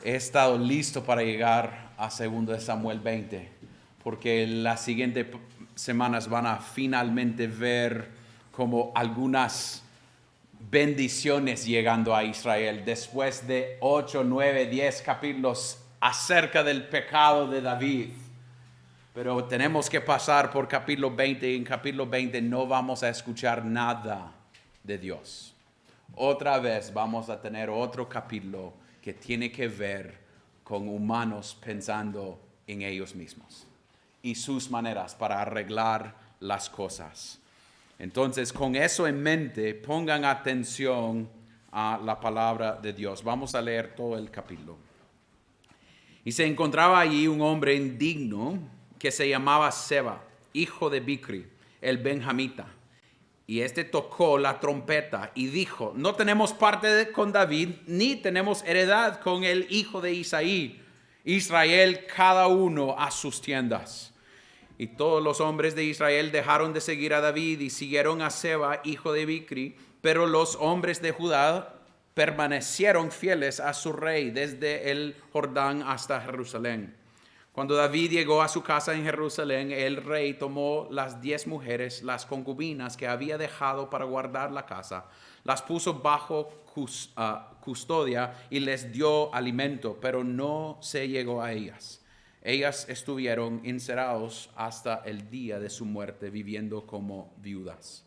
he estado listo para llegar a 2 de Samuel 20, porque las siguientes semanas van a finalmente ver como algunas bendiciones llegando a Israel después de 8, 9, 10 capítulos acerca del pecado de David. Pero tenemos que pasar por capítulo 20 y en capítulo 20 no vamos a escuchar nada de Dios. Otra vez vamos a tener otro capítulo que tiene que ver con humanos pensando en ellos mismos y sus maneras para arreglar las cosas. Entonces, con eso en mente, pongan atención a la palabra de Dios. Vamos a leer todo el capítulo. Y se encontraba allí un hombre indigno que se llamaba Seba, hijo de Bicri, el benjamita. Y este tocó la trompeta y dijo: no tenemos parte con David, ni tenemos heredad con el hijo de Isaí. Israel, cada uno a sus tiendas. Y todos los hombres de Israel dejaron de seguir a David y siguieron a Seba, hijo de Bicri, pero los hombres de Judá permanecieron fieles a su rey desde el Jordán hasta Jerusalén. Cuando David llegó a su casa en Jerusalén, el rey tomó las 10 mujeres, las concubinas que había dejado para guardar la casa, las puso bajo custodia y les dio alimento, pero no se llegó a ellas. Ellas estuvieron encerrados hasta el día de su muerte, viviendo como viudas.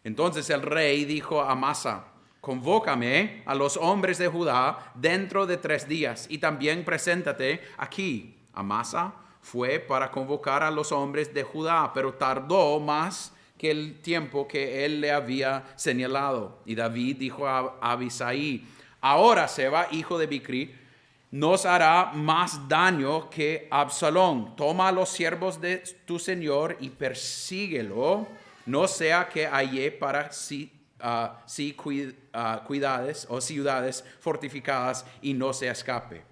Entonces el rey dijo a Amasa: convócame a los hombres de Judá dentro de 3 días y también preséntate aquí. Amasa fue para convocar a los hombres de Judá, pero tardó más que el tiempo que él le había señalado. Y David dijo a Abisai: ahora Seba, hijo de Bicri, nos hará más daño que Absalón. Toma a los siervos de tu señor y persíguelo, no sea que halle para sí ciudades fortificadas y no se escape.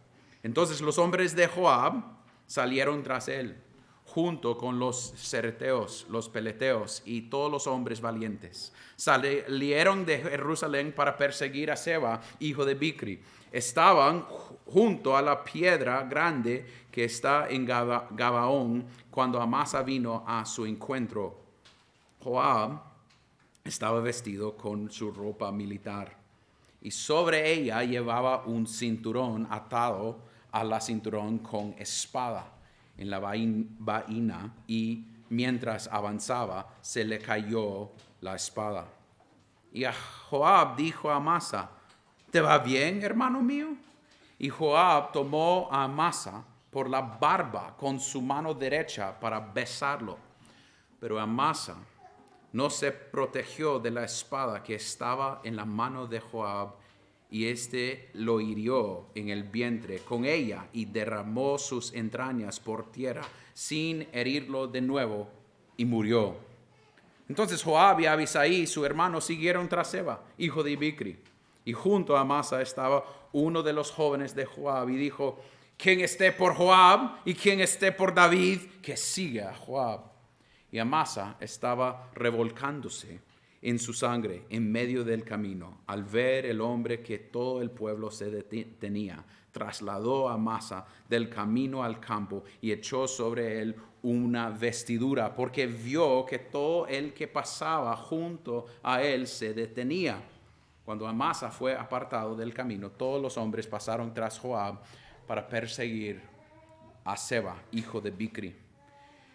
Entonces los hombres de Joab salieron tras él, junto con los cereteos, los peleteos y todos los hombres valientes. Salieron de Jerusalén para perseguir a Seba, hijo de Bicri. Estaban junto a la piedra grande que está en Gabaón cuando Amasa vino a su encuentro. Joab estaba vestido con su ropa militar y sobre ella llevaba un cinturón atado a la cinturón con espada en la vaina, y mientras avanzaba se le cayó la espada. Y a Joab dijo a Amasa: ¿te va bien, hermano mío? Y Joab tomó a Amasa por la barba con su mano derecha para besarlo. Pero Amasa no se protegió de la espada que estaba en la mano de Joab, y éste lo hirió en el vientre con ella y derramó sus entrañas por tierra sin herirlo de nuevo, y murió. Entonces Joab y Abisai, su hermano, siguieron tras Seba, hijo de Bicri. Y junto a Amasa estaba uno de los jóvenes de Joab y dijo: quien esté por Joab y quien esté por David, que siga a Joab. Y Amasa estaba revolcándose en su sangre en medio del camino. Al ver el hombre que todo el pueblo se detenía, trasladó a Amasa del camino al campo y echó sobre él una vestidura, porque vio que todo el que pasaba junto a él se detenía. Cuando Amasa fue apartado del camino, todos los hombres pasaron tras Joab para perseguir a Seba, hijo de Bicri.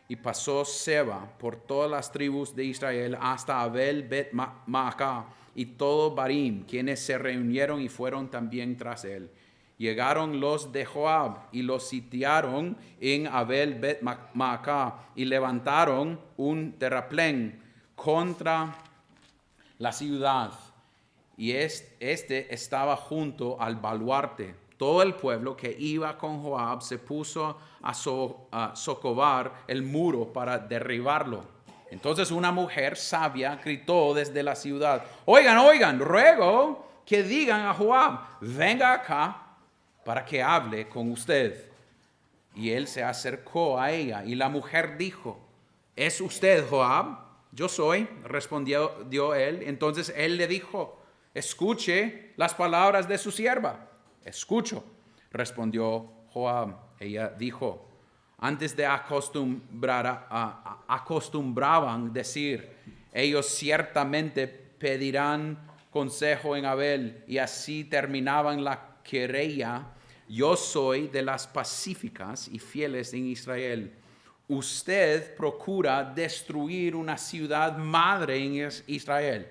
Y pasó Seba por todas las tribus de Israel hasta Abel Bet-Maacá y todo Barim, quienes se reunieron y fueron también tras él. Llegaron los de Joab y los sitiaron en Abel Bet-Maacá y levantaron un terraplén contra la ciudad. Y este estaba junto al baluarte. Todo el pueblo que iba con Joab se puso a socavar el muro para derribarlo. Entonces una mujer sabia gritó desde la ciudad: oigan, oigan, ruego que digan a Joab: venga acá para que hable con usted. Y él se acercó a ella y la mujer dijo: ¿es usted Joab? Yo soy, respondió él. Entonces él le dijo: escuche las palabras de su sierva. Escucho. Respondió Joab. Ella dijo, antes de acostumbraban decir, ellos ciertamente pedirán consejo en Abel, y así terminaban la querella. Yo soy de las pacíficas y fieles en Israel. Usted procura destruir una ciudad madre en Israel,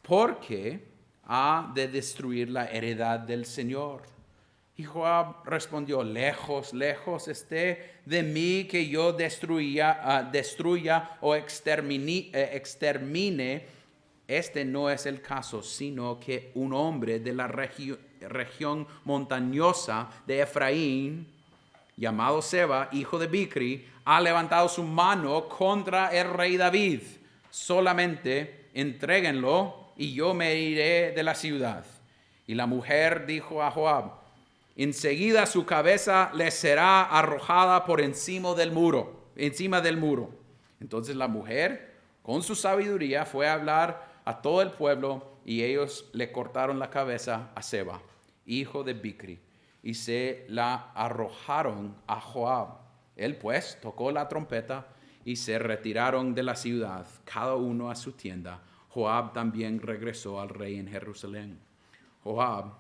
porque ha de destruir la heredad del Señor. Y Joab respondió, lejos, lejos esté de mí que yo destruya o extermine. Este no es el caso, sino que un hombre de la región montañosa de Efraín, llamado Seba, hijo de Bicri, ha levantado su mano contra el rey David. Solamente entréguenlo y yo me iré de la ciudad. Y la mujer dijo a Joab, enseguida su cabeza le será arrojada por encima del muro. Entonces la mujer, con su sabiduría, fue a hablar a todo el pueblo, y ellos le cortaron la cabeza a Seba, hijo de Bicri, y se la arrojaron a Joab. Él pues tocó la trompeta y se retiraron de la ciudad, cada uno a su tienda. Joab también regresó al rey en Jerusalén. Joab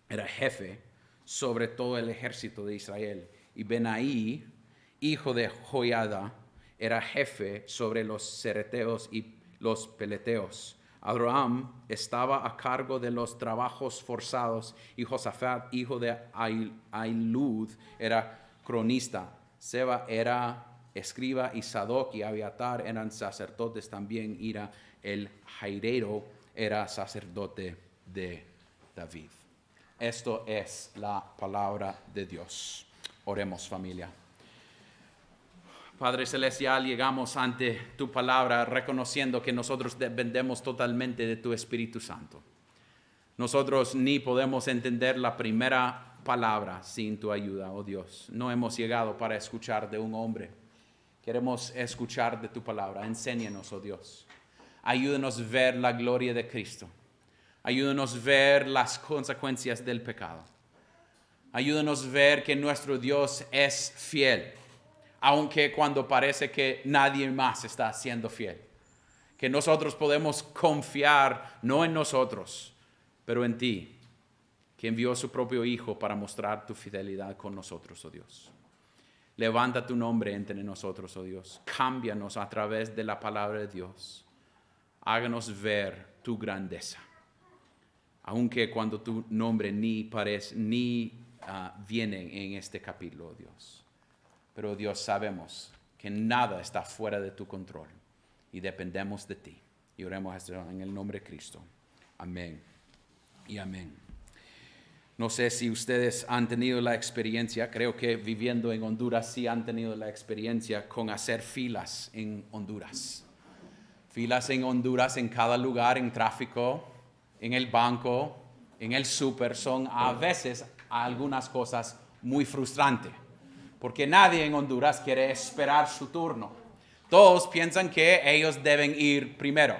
era jefe sobre todo el ejército de Israel, y Benaí, hijo de Joiada, era jefe sobre los cereteos y los peleteos. Adoram estaba a cargo de los trabajos forzados, y Josafat, hijo de Ahilud, era cronista. Seba era escriba, y Sadoc y Abiatar eran sacerdotes también. Ira el jairero era sacerdote de David. Esto es la palabra de Dios. Oremos, familia. Padre Celestial, llegamos ante tu palabra reconociendo que nosotros dependemos totalmente de tu Espíritu Santo. Nosotros ni podemos entender la primera palabra sin tu ayuda, oh Dios. No hemos llegado para escuchar de un hombre. Queremos escuchar de tu palabra. Enséñanos, oh Dios. Ayúdanos a ver la gloria de Cristo. Ayúdanos a ver las consecuencias del pecado. Ayúdanos a ver que nuestro Dios es fiel, aunque cuando parece que nadie más está siendo fiel. Que nosotros podemos confiar no en nosotros, pero en ti, que envió a su propio Hijo para mostrar tu fidelidad con nosotros, oh Dios. Levanta tu nombre entre nosotros, oh Dios. Cámbianos a través de la palabra de Dios. Háganos ver tu grandeza. Aunque cuando tu nombre ni viene en este capítulo, oh Dios. Pero Dios, sabemos que nada está fuera de tu control y dependemos de ti. Y oremos esto en el nombre de Cristo. Amén y amén. No sé si ustedes han tenido la experiencia, creo que viviendo en Honduras sí han tenido la experiencia con hacer filas en Honduras. Filas en Honduras en cada lugar, en tráfico, en el banco, en el súper, son a veces algunas cosas muy frustrantes. Porque nadie en Honduras quiere esperar su turno. Todos piensan que ellos deben ir primero.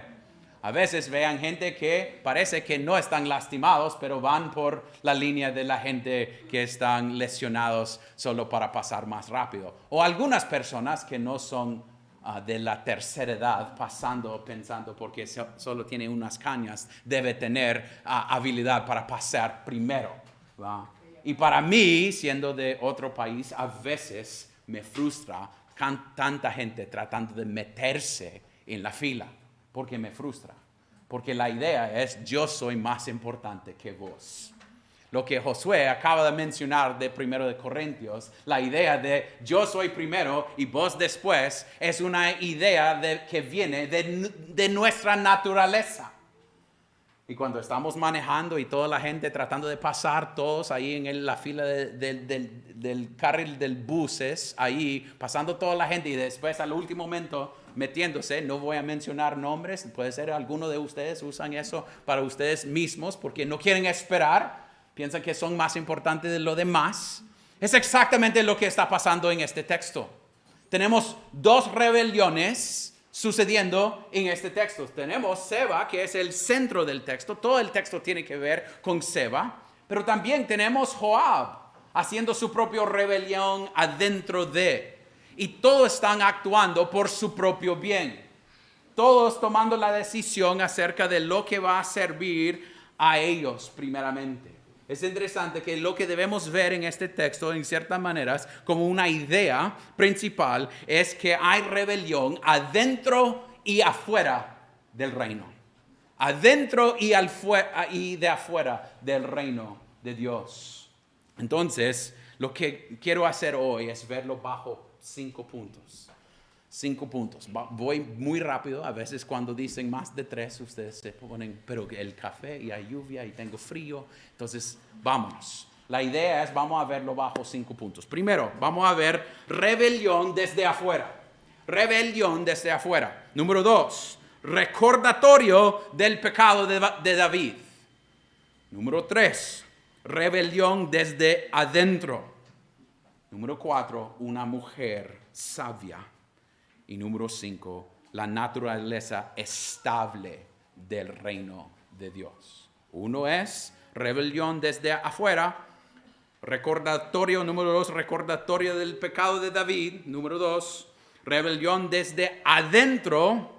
A veces vean gente que parece que no están lastimados, pero van por la línea de la gente que están lesionados solo para pasar más rápido. O algunas personas que no son de la tercera edad pensando porque solo tiene unas cañas, debe tener habilidad para pasar primero, ¿va? Y para mí, siendo de otro país, a veces me frustra tanta gente tratando de meterse en la fila, porque me frustra. Porque la idea es, yo soy más importante que vos. Lo que Josué acaba de mencionar de 1 de Corintios, la idea de yo soy primero y vos después, es una idea que viene de nuestra naturaleza. Y cuando estamos manejando y toda la gente tratando de pasar, todos ahí en la fila del carril del buses, ahí pasando toda la gente y después al último momento metiéndose, no voy a mencionar nombres, puede ser alguno de ustedes usan eso para ustedes mismos porque no quieren esperar, piensan que son más importantes de lo demás. Es exactamente lo que está pasando en este texto. Tenemos dos rebeliones sucediendo en este texto. Tenemos Seba, que es el centro del texto. Todo el texto tiene que ver con Seba. Pero también tenemos Joab. haciendo su propia rebelión adentro de. Y todos están actuando por su propio bien. Todos tomando la decisión acerca de lo que va a servir a ellos primeramente. Es interesante que lo que debemos ver en este texto, en ciertas maneras, como una idea principal, es que hay rebelión adentro y afuera del reino. Adentro y de afuera del reino de Dios. Entonces, lo que quiero hacer hoy es verlo bajo 5 puntos. 5 puntos. Voy muy rápido. A veces cuando dicen más de 3, ustedes se ponen, pero el café y hay lluvia y tengo frío. Entonces, vámonos. La idea es, vamos a verlo bajo 5 puntos. Primero, vamos a ver rebelión desde afuera. Rebelión desde afuera. Número 2, recordatorio del pecado de David. Número 3, rebelión desde adentro. Número 4, una mujer sabia. Y número 5, la naturaleza estable del reino de Dios. Uno es rebelión desde afuera. Recordatorio, número 2, recordatorio del pecado de David. Número 2, rebelión desde adentro.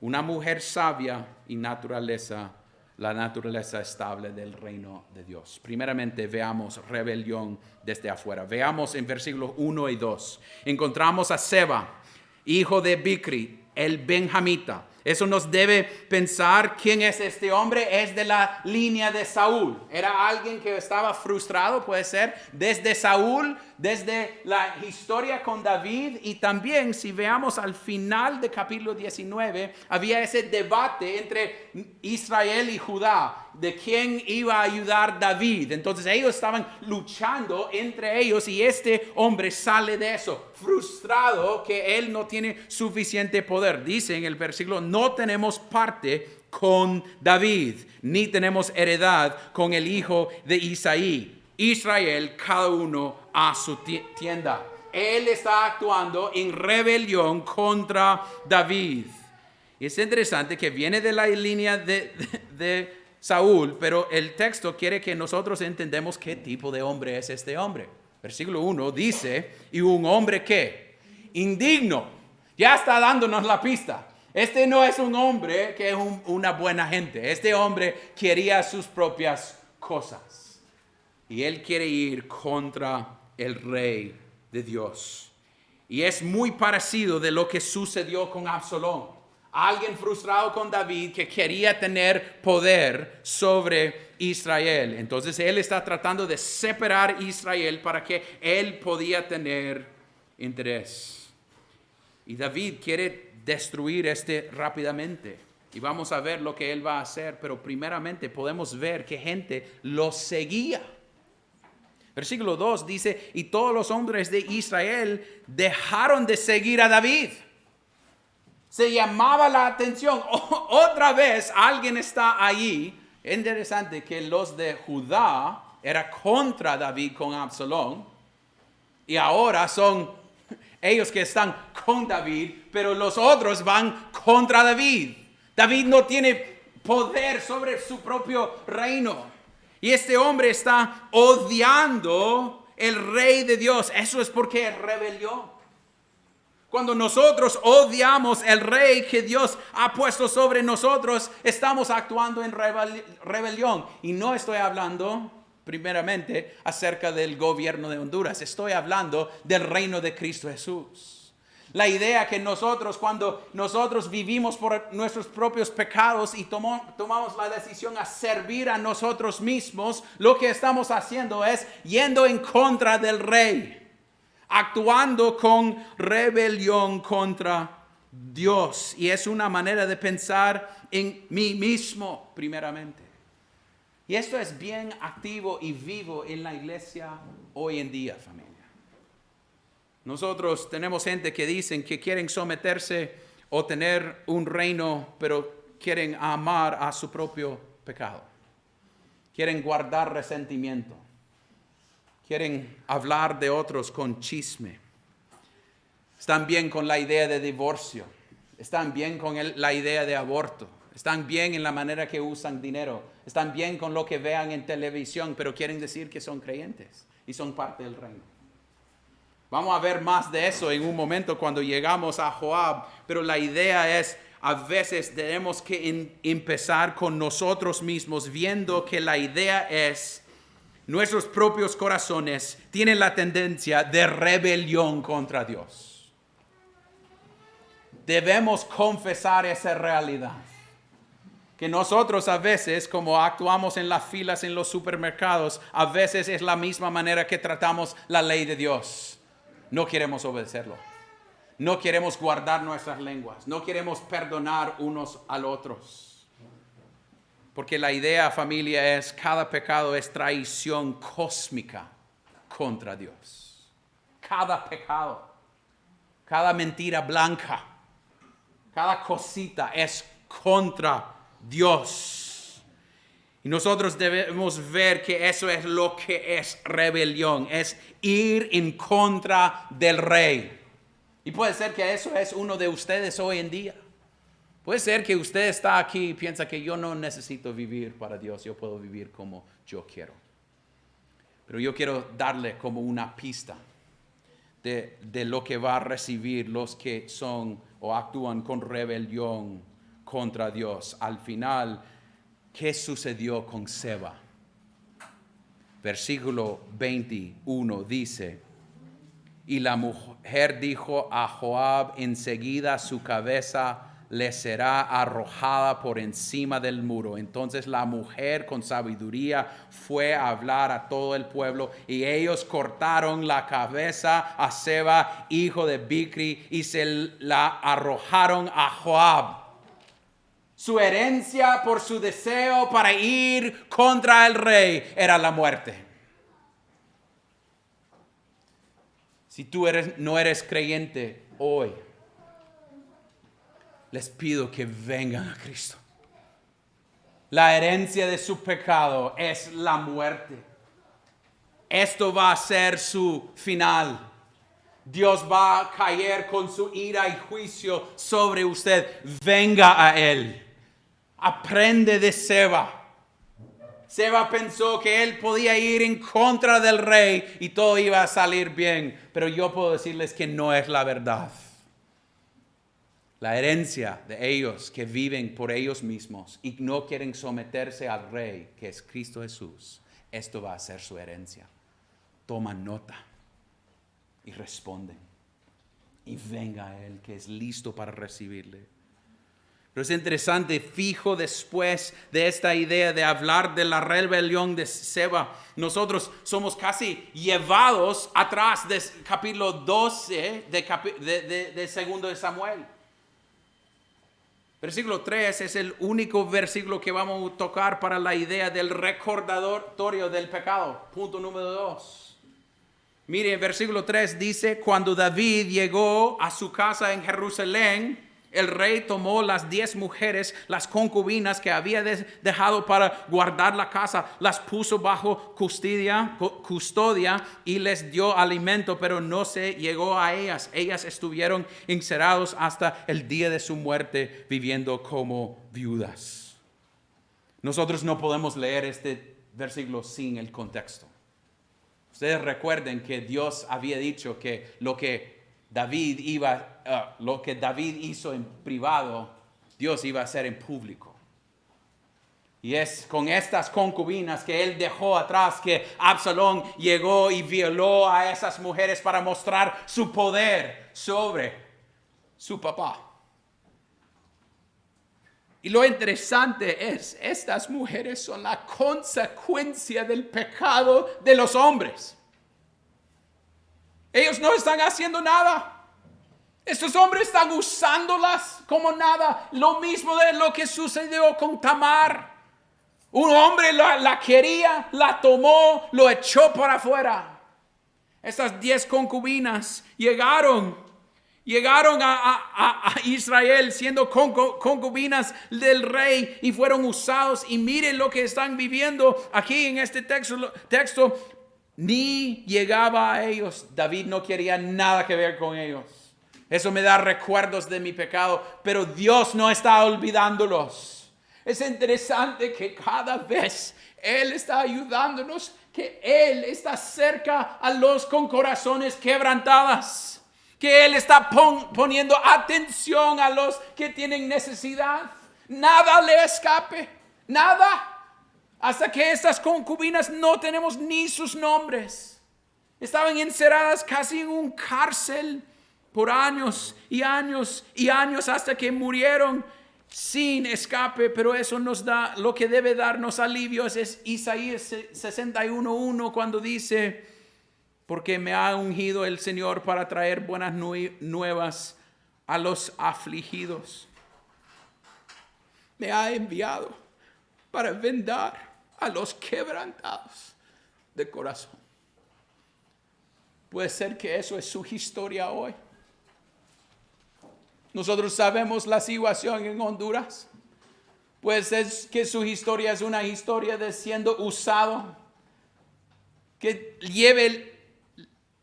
Una mujer sabia y la naturaleza estable del reino de Dios. Primeramente veamos rebelión desde afuera. Veamos en versículos 1 y 2. Encontramos a Seba, hijo de Bicri, el benjamita. Eso nos debe pensar quién es este hombre. Es de la línea de Saúl. Era alguien que estaba frustrado, puede ser, desde Saúl, desde la historia con David. Y también, si veamos al final del capítulo 19, había ese debate entre Israel y Judá de quién iba a ayudar a David. Entonces ellos estaban luchando entre ellos y este hombre sale de eso, frustrado que él no tiene suficiente poder. Dice en el versículo, no tenemos parte con David, ni tenemos heredad con el hijo de Isaí. Israel, cada uno a su tienda. Él está actuando en rebelión contra David. Y es interesante que viene de la línea de Saúl, pero el texto quiere que nosotros entendamos qué tipo de hombre es este hombre. Versículo 1 dice, y un hombre ¿qué? Indigno. Ya está dándonos la pista. Este no es un hombre que es una buena gente. Este hombre quería sus propias cosas. Y él quiere ir contra el rey de Dios. Y es muy parecido de lo que sucedió con Absalón. Alguien frustrado con David que quería tener poder sobre Israel. Entonces él está tratando de separar Israel para que él podía tener interés. Y David quiere destruir rápidamente. Y vamos a ver lo que él va a hacer. Pero primeramente podemos ver que gente lo seguía. Versículo 2 dice, y todos los hombres de Israel dejaron de seguir a David. Se llamaba la atención. Otra vez alguien está allí. Interesante que los de Judá era contra David con Absalón. Y ahora son ellos que están con David, pero los otros van contra David. David no tiene poder sobre su propio reino. Y este hombre está odiando el rey de Dios. Eso es porque es rebelión. Cuando nosotros odiamos el rey que Dios ha puesto sobre nosotros, estamos actuando en rebelión. Y no estoy hablando primeramente acerca del gobierno de Honduras. Estoy hablando del reino de Cristo Jesús. La idea que cuando nosotros vivimos por nuestros propios pecados y tomamos la decisión a servir a nosotros mismos, lo que estamos haciendo es yendo en contra del rey. Actuando con rebelión contra Dios. Y es una manera de pensar en mí mismo primeramente. Y esto es bien activo y vivo en la iglesia hoy en día, familia. Nosotros tenemos gente que dicen que quieren someterse o tener un reino, pero quieren amar a su propio pecado. Quieren guardar resentimiento. Quieren hablar de otros con chisme. Están bien con la idea de divorcio. Están bien con la idea de aborto. están bien en la manera que usan dinero, están bien con lo que vean en televisión, pero quieren decir que son creyentes y son parte del reino. Vamos a ver más de eso en un momento cuando llegamos a Joab, pero la idea es, a veces tenemos que empezar con nosotros mismos, viendo que la idea es, nuestros propios corazones tienen la tendencia de rebelión contra Dios. Debemos confesar esa realidad. Que nosotros a veces, como actuamos en las filas en los supermercados, a veces es la misma manera que tratamos la ley de Dios. No queremos obedecerlo. No queremos guardar nuestras lenguas. No queremos perdonar unos a los otros. Porque la idea, familia, es cada pecado es traición cósmica contra Dios. Cada pecado, cada mentira blanca, cada cosita es contra Dios. Y nosotros debemos ver que eso es lo que es rebelión, es ir en contra del rey. Y puede ser que eso es uno de ustedes hoy en día. Puede ser que usted está aquí y piensa que yo no necesito vivir para Dios, yo puedo vivir como yo quiero. Pero yo quiero darle como una pista de lo que va a recibir los que son o actúan con rebelión contra Dios. Al final, ¿qué sucedió con Seba? Versículo 21 dice: y la mujer dijo a Joab, enseguida su cabeza le será arrojada por encima del muro. Entonces la mujer con sabiduría fue a hablar a todo el pueblo, y ellos cortaron la cabeza a Seba, hijo de Bicri, y se la arrojaron a Joab. Su herencia por su deseo para ir contra el rey era la muerte. Si tú no eres creyente hoy, les pido que vengan a Cristo. La herencia de su pecado es la muerte. Esto va a ser su final. Dios va a caer con su ira y juicio sobre usted. Venga a Él. Aprende de Seba. Seba pensó que él podía ir en contra del rey y todo iba a salir bien. Pero yo puedo decirles que no es la verdad. La herencia de ellos que viven por ellos mismos y no quieren someterse al rey, que es Cristo Jesús, esto va a ser su herencia. Toman nota y responden. Y venga a Él, que es listo para recibirle. Pero es interesante, fijo después de esta idea de hablar de la rebelión de Seba, nosotros somos casi llevados atrás del capítulo 12 de segundo de Samuel. Versículo 3 es el único versículo que vamos a tocar para la idea del recordatorio del pecado. Punto número 2. Mire, versículo 3 dice: cuando David llegó a su casa en Jerusalén, el rey tomó las 10 mujeres, las concubinas que había dejado para guardar la casa, las puso bajo custodia y les dio alimento, pero no se llegó a ellas. Ellas estuvieron encerrados hasta el día de su muerte, viviendo como viudas. Nosotros no podemos leer este versículo sin el contexto. Ustedes recuerden que Dios había dicho que lo que David hizo en privado, Dios iba a hacer en público. Y es con estas concubinas que él dejó atrás que Absalón llegó y violó a esas mujeres para mostrar su poder sobre su papá. Y lo interesante es, estas mujeres son la consecuencia del pecado de los hombres. Ellos no están haciendo nada. Estos hombres están usándolas como nada. Lo mismo de lo que sucedió con Tamar. Un hombre la quería, la tomó, lo echó para afuera. Estas 10 concubinas llegaron a Israel siendo concubinas del rey y fueron usados. Y miren lo que están viviendo aquí en este texto. Ni llegaba a ellos. David no quería nada que ver con ellos. Eso me da recuerdos de mi pecado, pero Dios no está olvidándolos. Es interesante que cada vez Él está ayudándonos, que Él está cerca a los con corazones quebrantados, que Él está poniendo atención a los que tienen necesidad. Nada le escape, nada. Hasta que estas concubinas no tenemos ni sus nombres. Estaban encerradas casi en un cárcel por años y años y años hasta que murieron sin escape. Pero eso nos da, lo que debe darnos alivio es Isaías 61:1 cuando dice: porque me ha ungido el Señor para traer buenas nuevas a los afligidos. Me ha enviado para vendar a los quebrantados de corazón. Puede ser que eso es su historia hoy. Nosotros sabemos la situación en Honduras. Puede ser que su historia es una historia de siendo usado, que lleve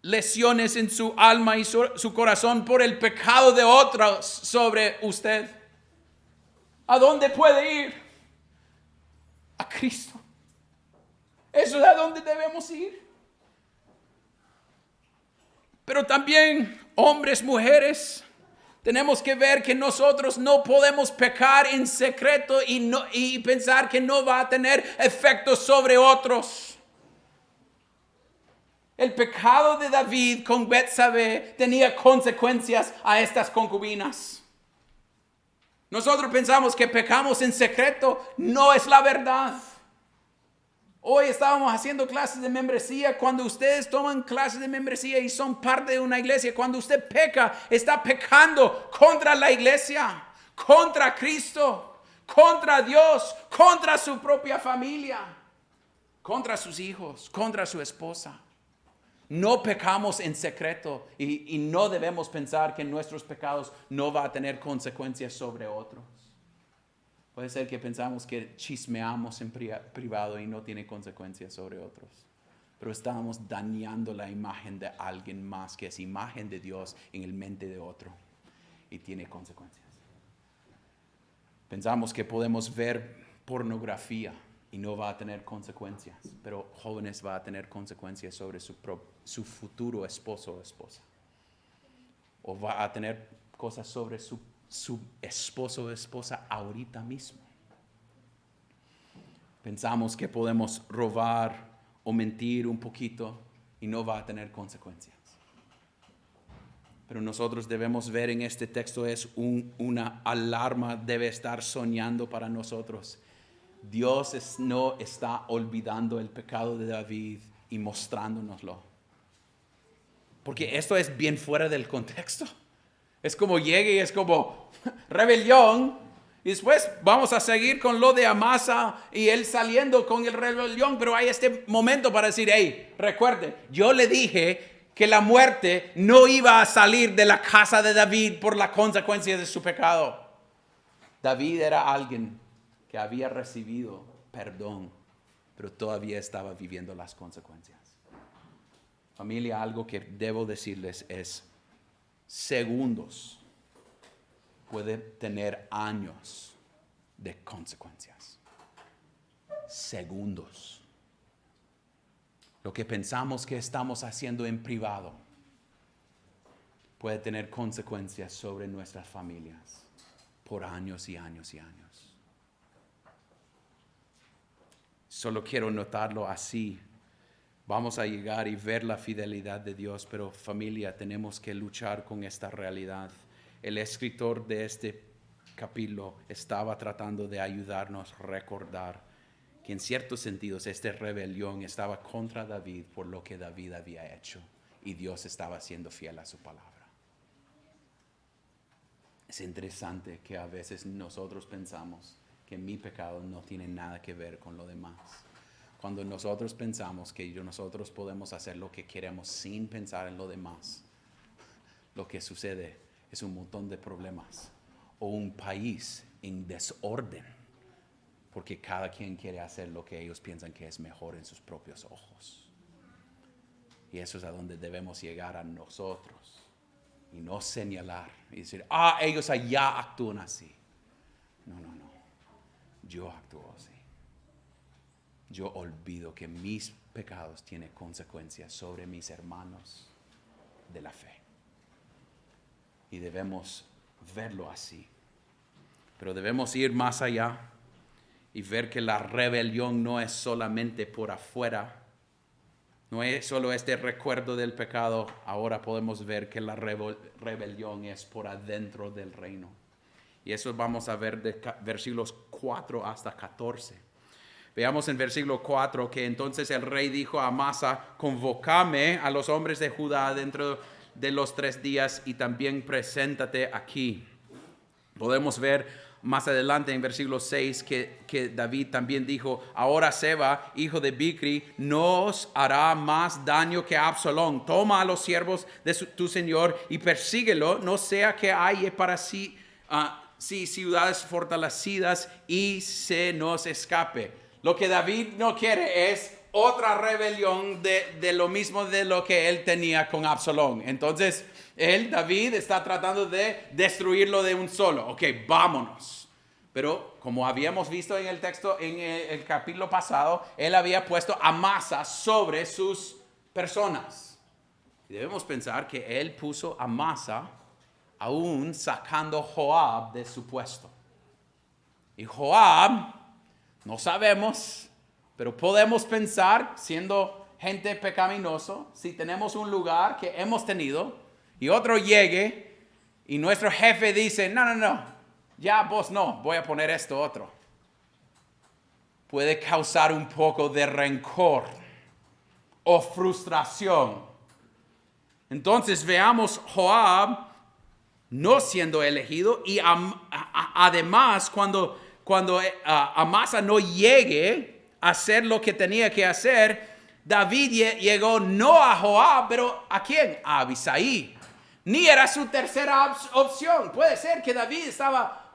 lesiones en su alma y su corazón por el pecado de otros sobre usted. ¿A dónde puede ir? A Cristo. Eso es a donde debemos ir. Pero también, hombres, mujeres, tenemos que ver que nosotros no podemos pecar en secreto y pensar que no va a tener efectos sobre otros. El pecado de David con Betsabé tenía consecuencias a estas concubinas. Nosotros pensamos que pecamos en secreto, no es la verdad. Hoy estábamos haciendo clases de membresía. Cuando ustedes toman clases de membresía y son parte de una iglesia, cuando usted peca, está pecando contra la iglesia, contra Cristo, contra Dios, contra su propia familia, contra sus hijos, contra su esposa. No pecamos en secreto y no debemos pensar que nuestros pecados no van a tener consecuencias sobre otros. Puede ser que pensamos que chismeamos en privado y no tiene consecuencias sobre otros. Pero estamos dañando la imagen de alguien más, que es imagen de Dios en el mente de otro, y tiene consecuencias. Pensamos que podemos ver pornografía y no va a tener consecuencias, pero jóvenes va a tener consecuencias sobre su futuro esposo o esposa. O va a tener cosas sobre su esposo o esposa ahorita mismo. Pensamos que podemos robar o mentir un poquito y no va a tener consecuencias. Pero nosotros debemos ver en este texto es una alarma debe estar soñando para nosotros. Dios no está olvidando el pecado de David y mostrándonoslo. Porque esto es bien fuera del contexto. Es como llegue y es como rebelión. Y después vamos a seguir con lo de Amasa y él saliendo con el rebelión. Pero hay este momento para decir, hey, recuerde, yo le dije que la muerte no iba a salir de la casa de David por la consecuencia de su pecado. David era alguien que había recibido perdón, pero todavía estaba viviendo las consecuencias. Familia, algo que debo decirles es, segundos puede tener años de consecuencias. Segundos. Lo que pensamos que estamos haciendo en privado puede tener consecuencias sobre nuestras familias por años y años y años. Solo quiero notarlo así. Vamos a llegar y ver la fidelidad de Dios, pero familia, tenemos que luchar con esta realidad. El escritor de este capítulo estaba tratando de ayudarnos a recordar que en ciertos sentidos esta rebelión estaba contra David por lo que David había hecho y Dios estaba siendo fiel a su palabra. Es interesante que a veces nosotros pensamos que mi pecado no tiene nada que ver con lo demás. Cuando nosotros pensamos que nosotros podemos hacer lo que queremos sin pensar en lo demás, lo que sucede es un montón de problemas o un país en desorden, porque cada quien quiere hacer lo que ellos piensan que es mejor en sus propios ojos. Y eso es a donde debemos llegar a nosotros y no señalar y decir, ellos allá actúan así. No. yo actúo así. Yo olvido que mis pecados tienen consecuencias sobre mis hermanos de la fe. Y debemos verlo así. Pero debemos ir más allá y ver que la rebelión no es solamente por afuera. No es solo este recuerdo del pecado. Ahora podemos ver que la rebelión es por adentro del reino. Y eso vamos a ver de versículos 4 hasta 14. Veamos en versículo 4 que entonces el rey dijo a Amasa: convócame a los hombres de Judá dentro de los 3 días y también preséntate aquí. Podemos ver más adelante en versículo 6 que David también dijo: ahora Seba, hijo de Bicri, nos hará más daño que Absalón. Toma a los siervos de tu señor y persíguelo, no sea que haya para sí, ciudades fortalecidas y se nos escape. Lo que David no quiere es otra rebelión de lo mismo de lo que él tenía con Absalón. Entonces, David está tratando de destruirlo de un solo. Ok, vámonos. Pero como habíamos visto en el texto, en el capítulo pasado, él había puesto a Amasa sobre sus personas. Y debemos pensar que él puso a Amasa aún sacando Joab de su puesto. Y Joab, no sabemos, pero podemos pensar, siendo gente pecaminoso, si tenemos un lugar que hemos tenido y otro llegue y nuestro jefe dice: no, ya vos no, voy a poner esto otro. Puede causar un poco de rencor o frustración. Entonces veamos Joab no siendo elegido y además cuando Amasa no llegue a hacer lo que tenía que hacer, David llegó no a Joab, pero ¿a quién? A Abisai. Ni era su tercera opción. Puede ser que David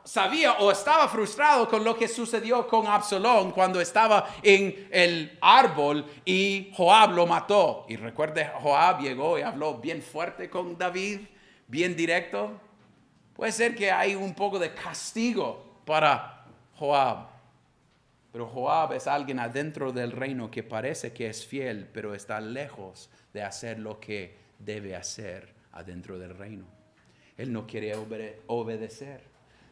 sabía o estaba frustrado con lo que sucedió con Absalón cuando estaba en el árbol y Joab lo mató. Y recuerde, Joab llegó y habló bien fuerte con David, bien directo. Puede ser que hay un poco de castigo para Joab. Pero Joab es alguien adentro del reino que parece que es fiel, pero está lejos de hacer lo que debe hacer adentro del reino. Él no quiere obedecer.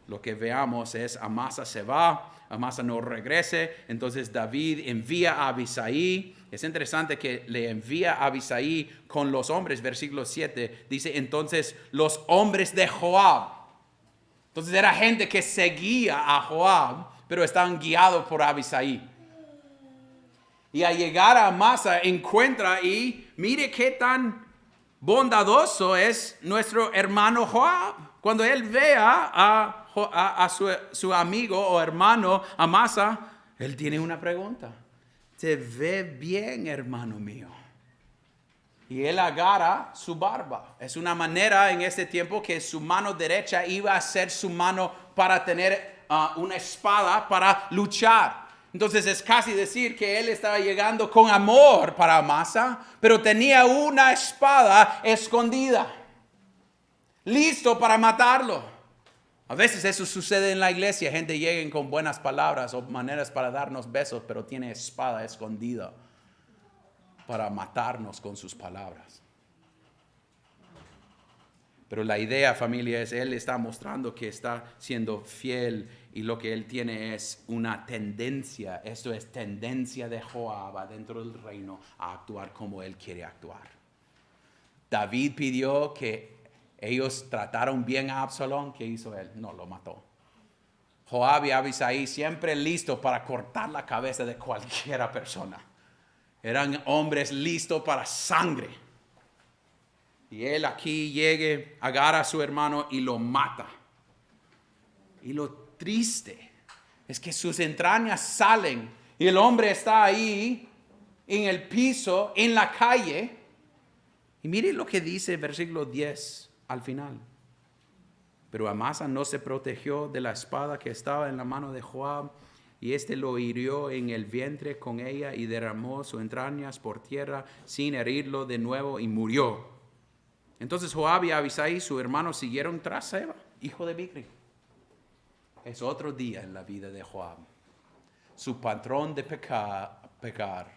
Lo que veamos es: Amasa se va, Amasa no regrese. Entonces David envía a Abisai. Es interesante que le envía a Abisai con los hombres. Versículo 7 dice: entonces los hombres de Joab. Entonces era gente que seguía a Joab, pero estaban guiados por Abisai. Y al llegar a Amasa encuentra y mire qué tan bondadoso es nuestro hermano Joab. Cuando él vea a su amigo o hermano Amasa, él tiene una pregunta: ¿te ve bien, hermano mío? Y él agarra su barba. Es una manera en este tiempo que su mano derecha iba a ser su mano para tener una espada para luchar. Entonces es casi decir que él estaba llegando con amor para Amasa, pero tenía una espada escondida, listo para matarlo. A veces eso sucede en la iglesia. Gente llega con buenas palabras o maneras para darnos besos, pero tiene espada escondida para matarnos con sus palabras. Pero la idea, familia, es: él está mostrando que está siendo fiel y lo que él tiene es una tendencia. Esto es tendencia de Joab dentro del reino a actuar como él quiere actuar. David pidió que ellos trataron bien a Absalón. ¿Qué hizo él? No, lo mató. Joab y Abisai siempre listos para cortar la cabeza de cualquier persona. Eran hombres listos para sangre. Y él aquí llegue, agarra a su hermano y lo mata. Y lo triste es que sus entrañas salen y el hombre está ahí en el piso, en la calle. Y mire lo que dice versículo 10 al final. Pero Amasa no se protegió de la espada que estaba en la mano de Joab, y éste lo hirió en el vientre con ella y derramó sus entrañas por tierra sin herirlo de nuevo y murió. Entonces Joab y Abisai, su hermano, siguieron tras Seba, hijo de Bicri. Es otro día en la vida de Joab. su patrón de pecar,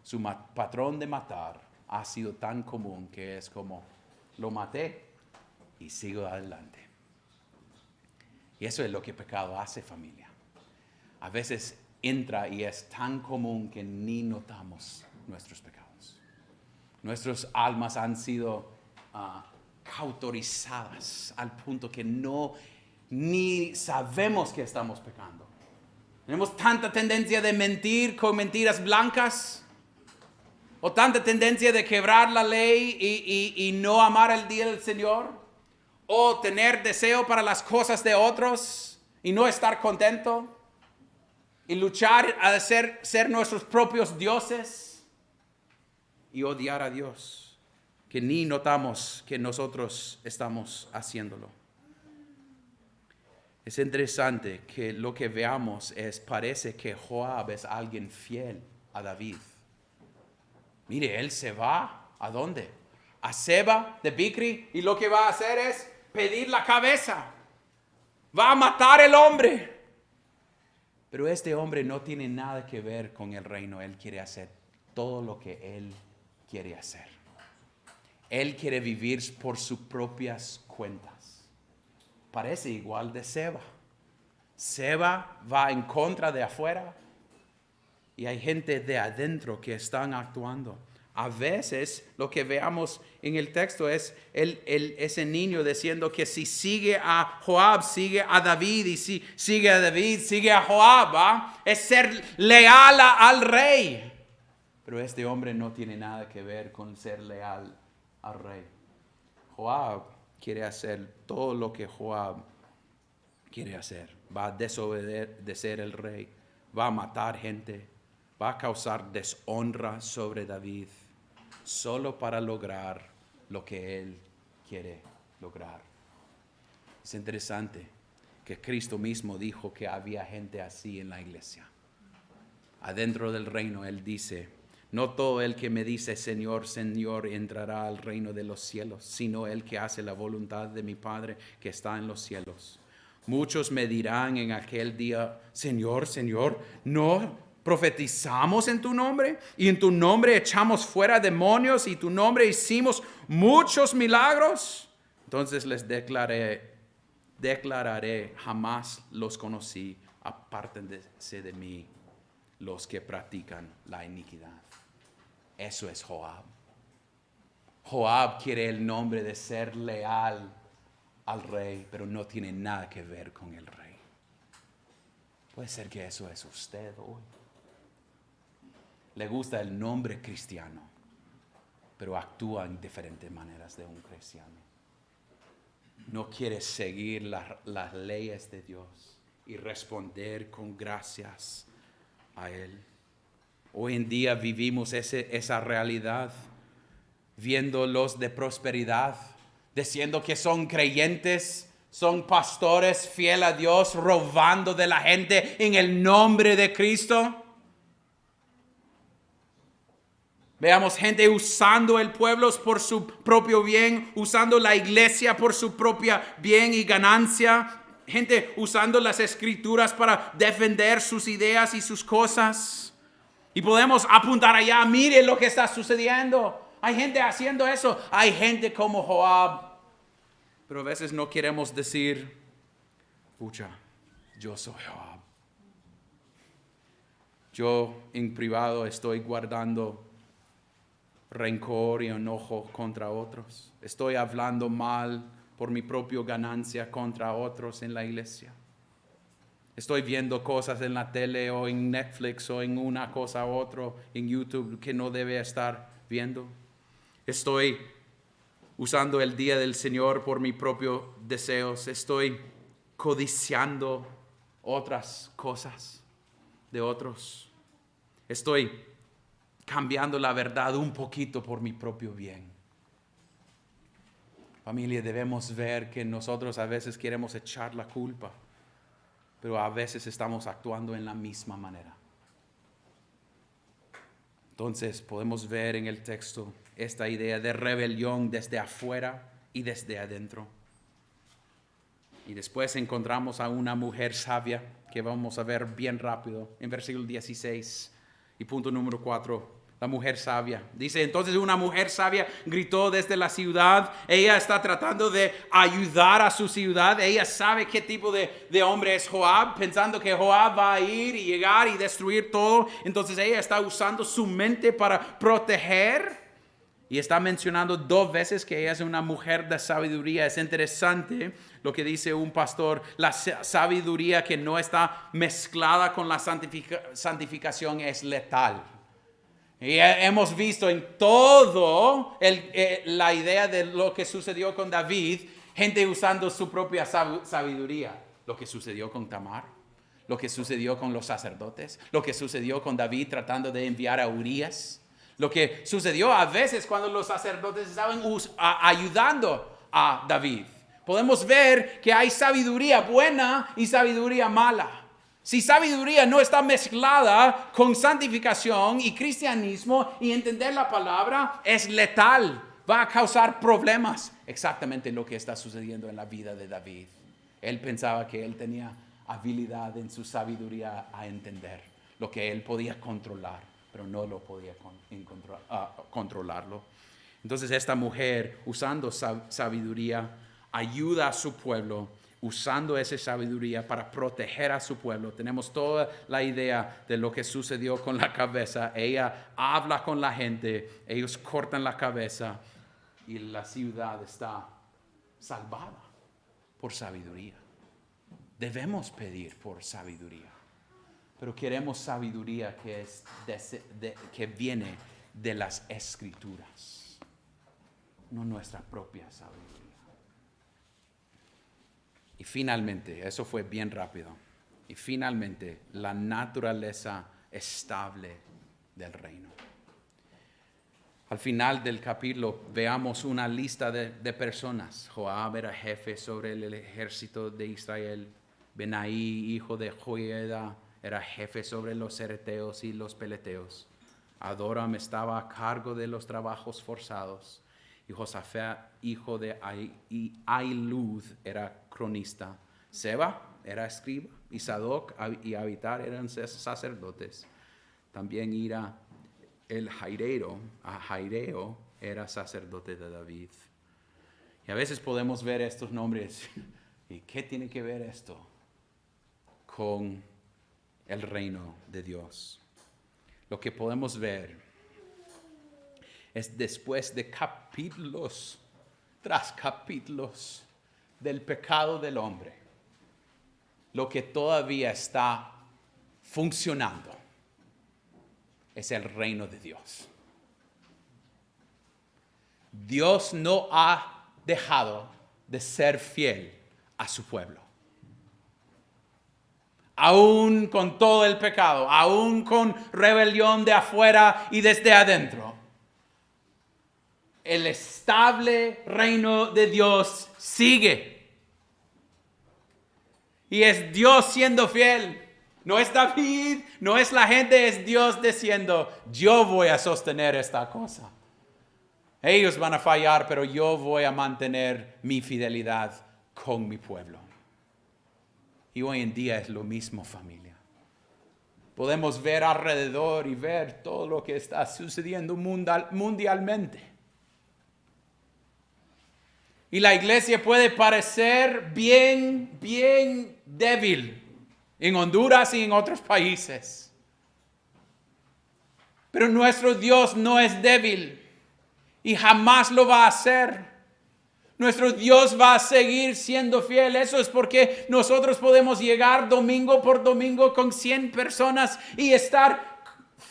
su patrón de matar, ha sido tan común que es como, lo maté y sigo adelante. Y eso es lo que pecado hace, familia. A veces entra y es tan común que ni notamos nuestros pecados. Nuestras almas han sido cauterizadas al punto que ni sabemos que estamos pecando. Tenemos tanta tendencia de mentir con mentiras blancas, o tanta tendencia de quebrar la ley y no amar el día del Señor, o tener deseo para las cosas de otros y no estar contento, y luchar a ser nuestros propios dioses y odiar a Dios, que ni notamos que nosotros estamos haciéndolo. Es interesante que lo que veamos parece que Joab es alguien fiel a David. Mire, él se va, ¿a dónde? A Seba de Bicri, y lo que va a hacer es pedir la cabeza. Va a matar el hombre. Pero este hombre no tiene nada que ver con el reino. Él quiere hacer todo lo que él quiere hacer. Él quiere vivir por sus propias cuentas. Parece igual de Seba. Seba va en contra de afuera y hay gente de adentro que están actuando. A veces lo que veamos en el texto es ese niño diciendo que si sigue a Joab, sigue a David, y si sigue a David, sigue a Joab, ¿va? Es ser leal al rey. Pero este hombre no tiene nada que ver con ser leal al rey. Joab quiere hacer todo lo que Joab quiere hacer. Va a desobedecer el rey, va a matar gente, va a causar deshonra sobre David, solo para lograr lo que él quiere lograr. Es interesante que Cristo mismo dijo que había gente así en la iglesia. Adentro del reino él dice, no todo el que me dice Señor, Señor entrará al reino de los cielos, sino el que hace la voluntad de mi Padre que está en los cielos. Muchos me dirán en aquel día, Señor, Señor, ¿no profetizamos en tu nombre? Y en tu nombre echamos fuera demonios, y en tu nombre hicimos muchos milagros. Entonces les declararé, jamás los conocí, apártense de mí los que practican la iniquidad. Eso es Joab. Joab quiere el nombre de ser leal al rey, pero no tiene nada que ver con el rey. Puede ser que eso es usted hoy. Le gusta el nombre cristiano, pero actúa en diferentes maneras de un cristiano. No quiere seguir las leyes de Dios y responder con gracias a Él. Hoy en día vivimos esa realidad, viendo los de prosperidad, diciendo que son creyentes, son pastores fieles a Dios, robando de la gente en el nombre de Cristo. Veamos gente usando el pueblo por su propio bien, usando la iglesia por su propia bien y ganancia. Gente usando las escrituras para defender sus ideas y sus cosas. Y podemos apuntar allá, mire lo que está sucediendo. Hay gente haciendo eso. Hay gente como Joab. Pero a veces no queremos decir, pucha, yo soy Joab. Yo en privado estoy guardando rencor y enojo contra otros. Estoy hablando mal por mi propia ganancia contra otros en la iglesia. Estoy viendo cosas en la tele o en Netflix o en una cosa u otra en YouTube que no debe estar viendo. Estoy usando el día del Señor por mis propios deseos. Estoy codiciando otras cosas de otros. Estoy cambiando la verdad un poquito por mi propio bien. Familia, debemos ver que nosotros a veces queremos echar la culpa, pero a veces estamos actuando en la misma manera. Entonces podemos ver en el texto esta idea de rebelión desde afuera y desde adentro. Y después encontramos a una mujer sabia que vamos a ver bien rápido en versículo 16 y punto número 4. La mujer sabia. Dice, entonces una mujer sabia gritó desde la ciudad. Ella está tratando de ayudar a su ciudad. Ella sabe qué tipo de hombre es Joab, pensando que Joab va a ir y llegar y destruir todo. Entonces ella está usando su mente para proteger. Y está mencionando 2 veces que ella es una mujer de sabiduría. Es interesante lo que dice un pastor. La sabiduría que no está mezclada con la santificación es letal. Y hemos visto en todo la idea de lo que sucedió con David, gente usando su propia sabiduría. Lo que sucedió con Tamar, lo que sucedió con los sacerdotes, lo que sucedió con David tratando de enviar a Urías, lo que sucedió a veces cuando los sacerdotes estaban ayudando a David. Podemos ver que hay sabiduría buena y sabiduría mala. Si sabiduría no está mezclada con santificación y cristianismo y entender la palabra, es letal, va a causar problemas. Exactamente lo que está sucediendo en la vida de David. Él pensaba que él tenía habilidad en su sabiduría a entender lo que él podía controlar, pero no lo podía controlarlo. Entonces esta mujer, usando sabiduría, ayuda a su pueblo, usando esa sabiduría para proteger a su pueblo. Tenemos toda la idea de lo que sucedió con la cabeza. Ella habla con la gente, ellos cortan la cabeza y la ciudad está salvada por sabiduría. Debemos pedir por sabiduría, pero queremos sabiduría que viene de las Escrituras, no nuestra propia sabiduría. Y finalmente, eso fue bien rápido, y finalmente la naturaleza estable del reino. Al final del capítulo veamos una lista de personas. Joab era jefe sobre el ejército de Israel. Benaí, hijo de Joiada, era jefe sobre los cereteos y los peleteos. Adoram estaba a cargo de los trabajos forzados. Y Josafat, hijo de Ahilud, era cronista. Seba era escriba. Y Sadoc y Abitar eran sacerdotes. También el Jaireo era sacerdote de David. Y a veces podemos ver estos nombres. ¿Y qué tiene que ver esto con el reino de Dios? Lo que podemos ver es después de capítulos tras capítulos del pecado del hombre, lo que todavía está funcionando es el reino de Dios. Dios no ha dejado de ser fiel a su pueblo. Aún con todo el pecado, aún con rebelión de afuera y desde adentro, el estable reino de Dios sigue. Y es Dios siendo fiel. No es David, no es la gente, es Dios diciendo, yo voy a sostener esta cosa. Ellos van a fallar, pero yo voy a mantener mi fidelidad con mi pueblo. Y hoy en día es lo mismo, familia. Podemos ver alrededor y ver todo lo que está sucediendo mundialmente. Y la iglesia puede parecer bien débil en Honduras y en otros países. Pero nuestro Dios no es débil y jamás lo va a hacer. Nuestro Dios va a seguir siendo fiel. Eso es porque nosotros podemos llegar domingo por domingo con 100 personas y estar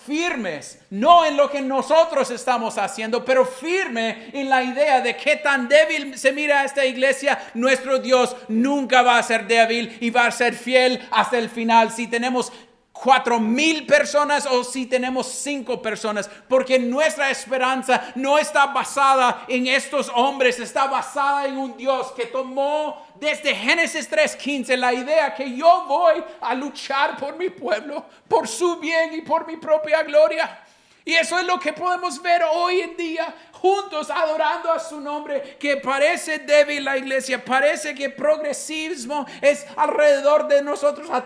firmes, no en lo que nosotros estamos haciendo, pero firme en la idea de qué tan débil se mira esta iglesia. Nuestro Dios nunca va a ser débil y va a ser fiel hasta el final. Si tenemos 4,000 personas o si tenemos 5 personas, porque nuestra esperanza no está basada en estos hombres, está basada en un Dios que tomó desde Génesis 3:15 la idea que yo voy a luchar por mi pueblo, por su bien y por mi propia gloria. Y eso es lo que podemos ver hoy en día, juntos adorando a su nombre, que parece débil la iglesia, parece que progresismo es alrededor de nosotros a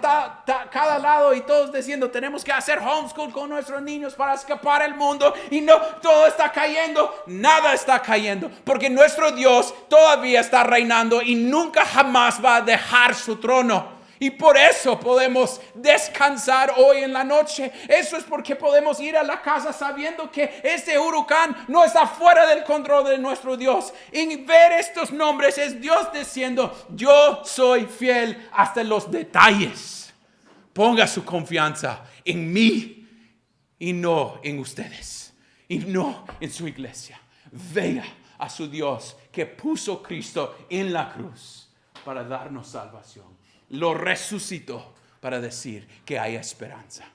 cada lado y todos diciendo tenemos que hacer homeschool con nuestros niños para escapar del mundo y no, todo está cayendo, nada está cayendo, porque nuestro Dios todavía está reinando y nunca jamás va a dejar su trono. Y por eso podemos descansar hoy en la noche. Eso es porque podemos ir a la casa sabiendo que este huracán no está fuera del control de nuestro Dios. Y ver estos nombres es Dios diciendo, yo soy fiel hasta los detalles. Ponga su confianza en mí y no en ustedes. Y no en su iglesia. Vea a su Dios que puso a Cristo en la cruz para darnos salvación. Lo resucitó para decir que hay esperanza.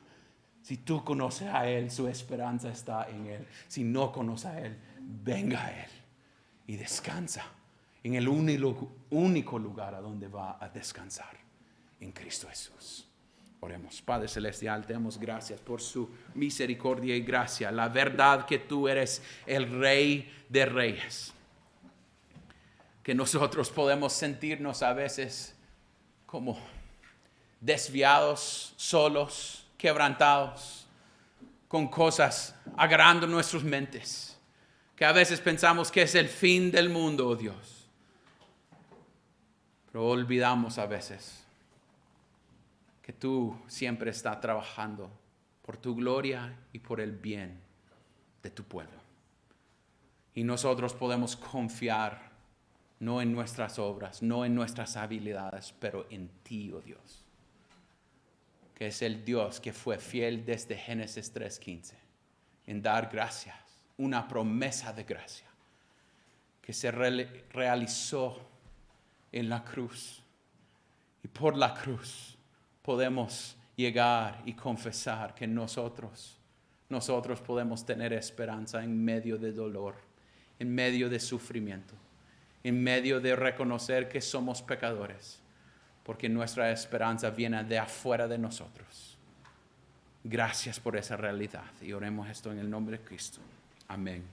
Si tú conoces a Él, su esperanza está en Él. Si no conoces a Él, venga a Él y descansa en el único lugar a donde va a descansar, en Cristo Jesús. Oremos. Padre Celestial, te damos gracias por su misericordia y gracia. La verdad que tú eres el Rey de Reyes. Que nosotros podemos sentirnos a veces como desviados, solos, quebrantados, con cosas agarrando nuestras mentes, que a veces pensamos que es el fin del mundo, oh Dios. Pero olvidamos a veces que tú siempre estás trabajando por tu gloria y por el bien de tu pueblo. Y nosotros podemos confiar no en nuestras obras, no en nuestras habilidades, pero en ti, oh Dios, que es el Dios que fue fiel desde Génesis 3:15, en dar gracias, una promesa de gracia, que se realizó en la cruz. Y por la cruz podemos llegar y confesar que nosotros podemos tener esperanza en medio de dolor, en medio de sufrimiento, en medio de reconocer que somos pecadores, porque nuestra esperanza viene de afuera de nosotros. Gracias por esa realidad y oremos esto en el nombre de Cristo. Amén.